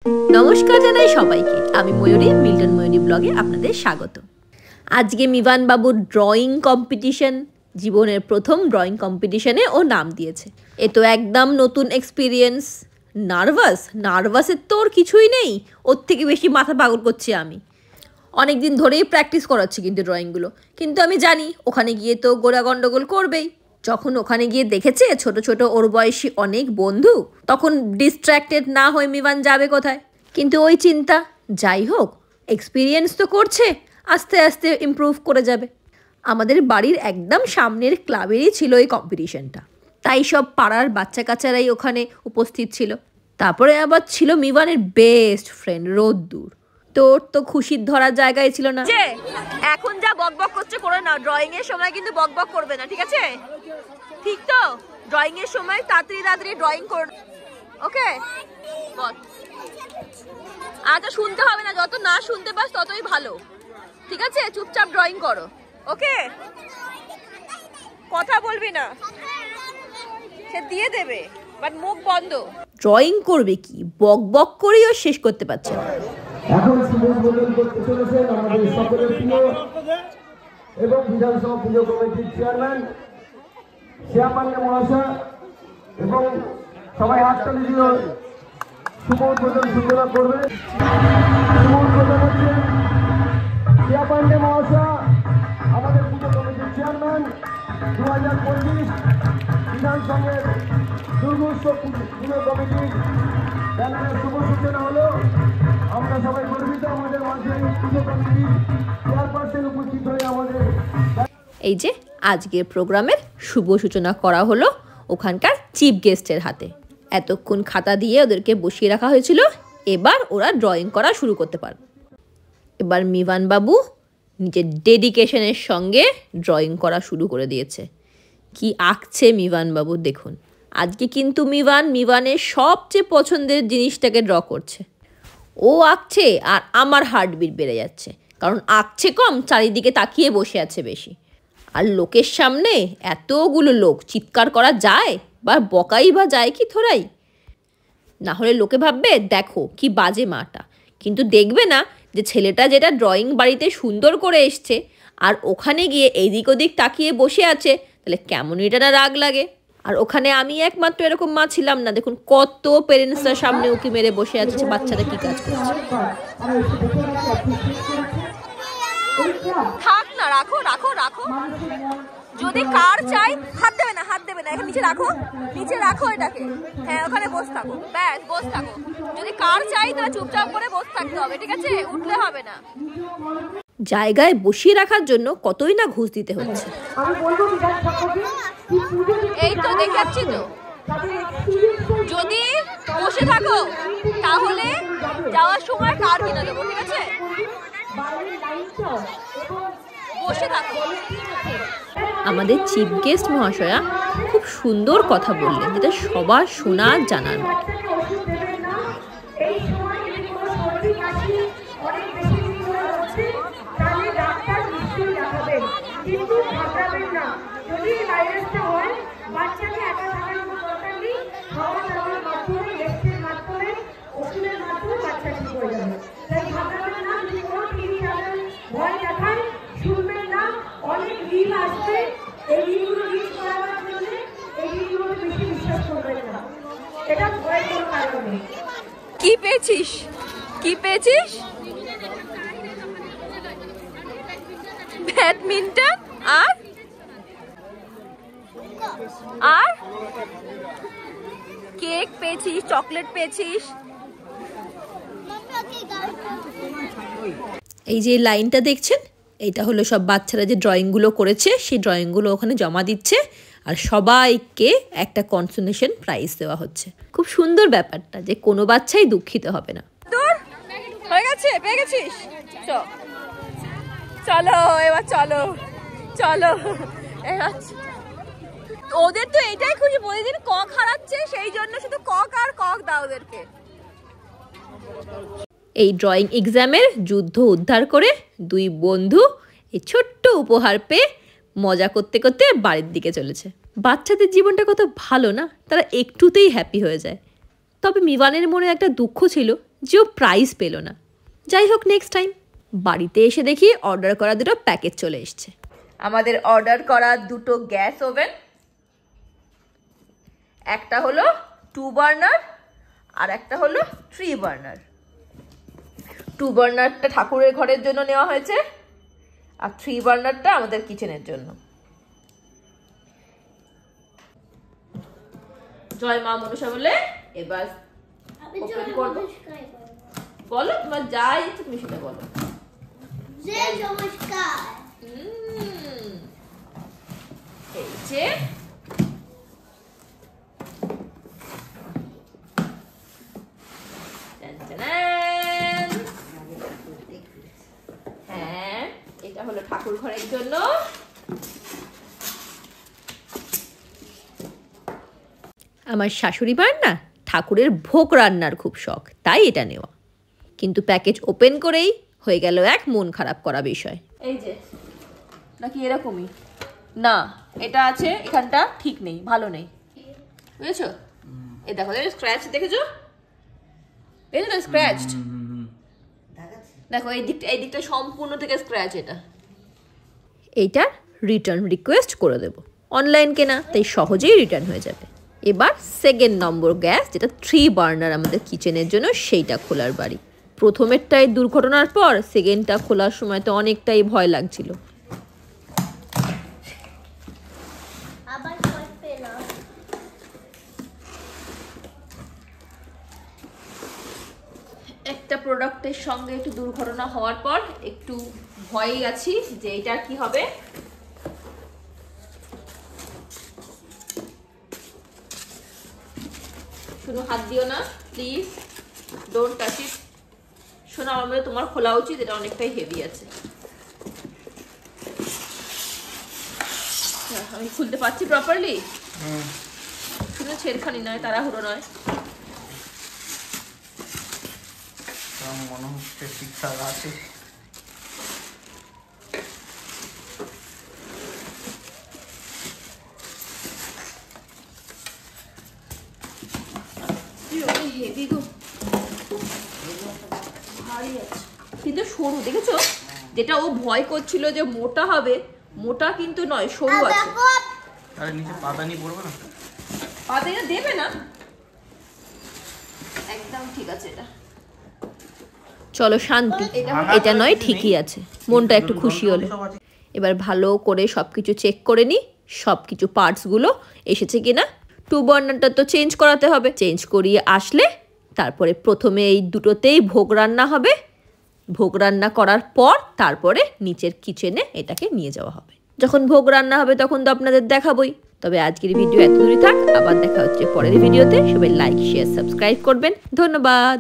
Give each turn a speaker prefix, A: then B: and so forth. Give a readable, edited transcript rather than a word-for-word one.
A: নমস্কার জানাই সবাইকে। আমি ময়ূরী, মিল্টন ময়ূরী ব্লগে আপনাদের স্বাগত। আজকে মিভান বাবুর ড্রয়িং কম্পিটিশন, জীবনের প্রথম ড্রয়িং কম্পিটিশনে ও নাম দিয়েছে। এ তো একদম নতুন এক্সপিরিয়েন্স। নার্ভাসের তো ওর কিছুই নেই, ওর থেকে বেশি মাথা পাগল করছি আমি। অনেক দিন ধরেই প্র্যাকটিস করাচ্ছি কিন্তু ড্রয়িংগুলো, কিন্তু আমি জানি ওখানে গিয়ে তো গোড়া গণ্ডগোল করবেই। যখন ওখানে গিয়ে দেখেছে ছোট ছোট ওর বয়সী অনেক বন্ধু, তখন ডিস্ট্র্যাক্টেড না হয়ে মিভান যাবে কোথায়। কিন্তু ওই চিন্তা, যাই হোক এক্সপিরিয়েন্স তো করছে, আস্তে আস্তে ইমপ্রুভ করে যাবে। আমাদের বাড়ির একদম সামনের ক্লাবেরই ছিল এই কম্পিটিশনটা, তাই সব পাড়ার বাচ্চা কাচ্চারাই ওখানে উপস্থিত ছিল। তারপরে আবার ছিল মিভানের বেস্ট ফ্রেন্ড রোদ্দুর। তোর তো খুশির ধরার জায়গায় ছিল না। এখন যা বকবক করছে করে না, ড্রয়িং এর সময় কিন্তু বকবক করবে না, ঠিক আছে? ঠিক তো? ড্রয়িং এর সময় তাড়াতাড়ি ড্রয়িং কর, ওকে? আচ্ছা, শুনতে হবে না, যত না শুনতে পাস ততই ভালো, ঠিক আছে? চুপচাপ ড্রয়িং করো, ওকে? কথা বলবি না, সে দিয়ে দেবে, বাট মুখ বন্ধ। ড্রয়িং করবে কি, বকবক করেও শেষ করতে পারছে না।
B: এখন উদ্বোধন করতে চলেছেন আমাদের সকলের প্রিয় এবং বিধানসভা পুজো কমিটির চেয়ারম্যান শ্যাম পান্ডে মহাশয়, এবং সবাই হাততালি দিয়ে শুভ উদ্বোধন সূচনা করবেন। শুভ উদ্বোধন হচ্ছে শ্যাম পান্ডে মহাশয়, আমাদের পুজো কমিটির চেয়ারম্যান। 2025 বিধানসভার দুর্গোৎসব পুজো কমিটির ব্যানারের শুভ সূচনা হলো। আমরা সবাই গর্বিত আমাদের মাঝে পুজো কমিটির চেয়ারপারসন উপস্থিত হয়ে আমাদের
A: এই যে আজকের প্রোগ্রামের শুভ সূচনা করা হলো ওখানকার চিফ গেস্টের হাতে। এতক্ষণ খাতা দিয়ে ওদেরকে বসিয়ে রাখা হয়েছিল, এবার ওরা ড্রয়িং করা শুরু করতে পারবে। এবার মিভান বাবু নিজের ডেডিকেশনের সঙ্গে ড্রয়িং করা শুরু করে দিয়েছে। কি আঁকছে মিভান বাবু দেখুন। আজকে কিন্তু মিভানের সবচেয়ে পছন্দের জিনিসটাকে ড্র করছে। ও আঁকছে আর আমার হার্টবিট বেড়ে যাচ্ছে, কারণ আঁকছে কম, চারিদিকে তাকিয়ে বসে আছে বেশি। আর লোকের সামনে এতগুলো লোক চিৎকার করা যায় বা বকাই বা যায় কি থোড়াই? না হলে লোকে ভাববে দেখো কি বাজে মাটা, কিন্তু দেখবে না যে ছেলেটা যেটা ড্রয়িং বাড়িতে সুন্দর করে এসছে আর ওখানে গিয়ে এদিক ওদিক তাকিয়ে বসে আছে, তাহলে কেমন এটা না রাগ লাগে। আর ওখানে আমি একমাত্র এরকম মা ছিলাম না, দেখুন কত পেরেন্টসরা সামনে উঁকি মেরে বসে আছে বাচ্চারা কি কাজ করছে। থাক না, রাখো রাখো রাখো, যদি কার চাই হাত দেবে না, এখানে নিচে রাখো এটাকে, হ্যাঁ ওখানে বসে থাকো, ব্যাস বসে থাকো। যদি কার চাই তাহলে চুপচাপ করে বসে থাকতে হবে, ঠিক আছে? উঠলে হবে না। জায়গায় বসিয়ে রাখার জন্য কতই না ঘুষ দিতে হচ্ছে। এই তো দেখাচ্ছি তো, যদি বসে থাকো তাহলে যাওয়ার সময় কার কিনে দেবো, ঠিক আছে? বসে থাকো। আমাদের চিফ গেস্ট মহাশয়া খুব সুন্দর কথা বললেন, যেটা সবার শোনার জানার মতো। কি পেয়েছিস? ব্যাডমিন্টন আর কেক পেয়েছিস, চকলেট পেয়েছিস। এই যে লাইনটা দেখছেন, এইটা হলো সব বাচ্চারা যে ড্রয়িংগুলো করেছে, সেই ড্রয়িংগুলো ওখানে জমা দিচ্ছে আর সবাইকে একটা কনসোলেশন প্রাইজ দেওয়া হচ্ছে। খুব সুন্দর ব্যাপারটা, যে কোনো বাচ্চাই দুঃখিত হবে না। হয়ে গেছে, পেয়ে গেছিস? চলো এবার চলো। ওদের তো এইটাই খুশি, প্রতিদিন কক হারাচ্ছে, সেই জন্য শুধু কক আর কক দাও ওদেরকে। এই ড্রয়িং এক্সামের যুদ্ধ উদ্ধার করে দুই বন্ধু এই ছোট্ট উপহার পেয়ে মজা করতে করতে বাড়ির দিকে চলেছে। বাচ্চাদের জীবনটা কত ভালো না, তারা একটুতেই হ্যাপি হয়ে যায়। তবে মিভানের মনে একটা দুঃখ ছিল যে ও প্রাইজ পেল না। যাই হোক, নেক্সট টাইম। বাড়িতে এসে দেখি অর্ডার করা দুটো প্যাকেট চলে এসছে। আমাদের অর্ডার করা দুটো গ্যাস ওভেন, একটা হলো 2 বার্নার আর একটা হলো 3 বার্নার। 2 বার্নারটা ঠাকুরের ঘরের জন্য নেওয়া হয়েছে আর 3 বার্নারটা আমাদের কিচেনের জন্য। জয় মা মনসা বলে এবার ওপেন করবো। বলো তোমার যা ইচ্ছে তুমি সেটা বলো।
C: জয় নমস্কার।
A: এই যে হ্যাঁ, এটা হলো ঠাকুর ঘরের জন্য। আমার শাশুড়ি মার না ঠাকুরের ভোগ রান্নার খুব শখ, তাই এটা নেওয়া। কিন্তু প্যাকেজ ওপেন করেই হয়ে গেল এক মন খারাপ করা বিষয়। এই যে নাকি এরকমই না, এটা আছে এখানটা ঠিক নেই, ভালো নেই, বুঝেছো? এই দেখো স্ক্র্যাচ, দেখেছো? দেখেছো স্ক্র্যাচ? দেখো এই দিকটা সম্পূর্ণ থেকে স্ক্র্যাচ। এইটা রিটার্ন রিকোয়েস্ট করে দেব। অনলাইন কেনা, তাই সহজেই রিটার্ন হয়ে যাবে। এবার সেকেন্ড নম্বর গ্যাস, যেটা 3 বার্নার আমাদের কিচেনের জন্য, সেইটা খোলার বাড়ি। প্রথমেরটাই দুর্ঘটনার পর সেকেন্ডটা খোলার সময় তো অনেকটাই ভয় লাগছিল। একটা প্রোডাক্টের সঙ্গে একটু দুর্ঘটনা হওয়ার পর একটু ভয়েই আছি যে এটা কি হবে। শুধু হাত দিও না প্লিজ, ডোন্ট টাচ ইট। শোনো, আমার মধ্যে তোমার খোলা উচিত, এটা অনেকটাই হেভি আছে। আমি খুলতে পারছি প্রপারলি? শুধু ছেড়খানি নয়, তাড়াহুড়ো নয়।
D: মনে হচ্ছে ঠিকঠাক আছে।
A: হেভি গো, ভারী আছে কিন্তু সরু। দেখেছো, যেটা ও ভয় করছিল যে মোটা হবে, মোটা কিন্তু নয়, সরু আছে।
D: আরে নিচে পাদানি পড়বে না?
A: পাদানি দেবে না, একদম ঠিক আছে এটা। চলো শান্তি, এটা নয় ঠিকই আছে, মনটা একটু খুশি হলো। এবার ভালো করে সবকিছু চেক করে নি, সবকিছু পার্টসগুলো এসেছে কিনা। 2 বার্নারটা তো চেঞ্জ করাতে হবে, চেঞ্জ করিয়ে আসলে তারপরে প্রথমে এই দুটোতেই ভোগ রান্না হবে। ভোগ রান্না করার পর তারপরে নিচের কিচেনে এটাকে নিয়ে যাওয়া হবে। যখন ভোগ রান্না হবে তখন তো আপনাদের দেখাবই। তবে আজকের ভিডিও এত দূরই থাক, আবার দেখা হচ্ছে পরের ভিডিওতে। সবাই লাইক, শেয়ার, সাবস্ক্রাইব করবেন। ধন্যবাদ।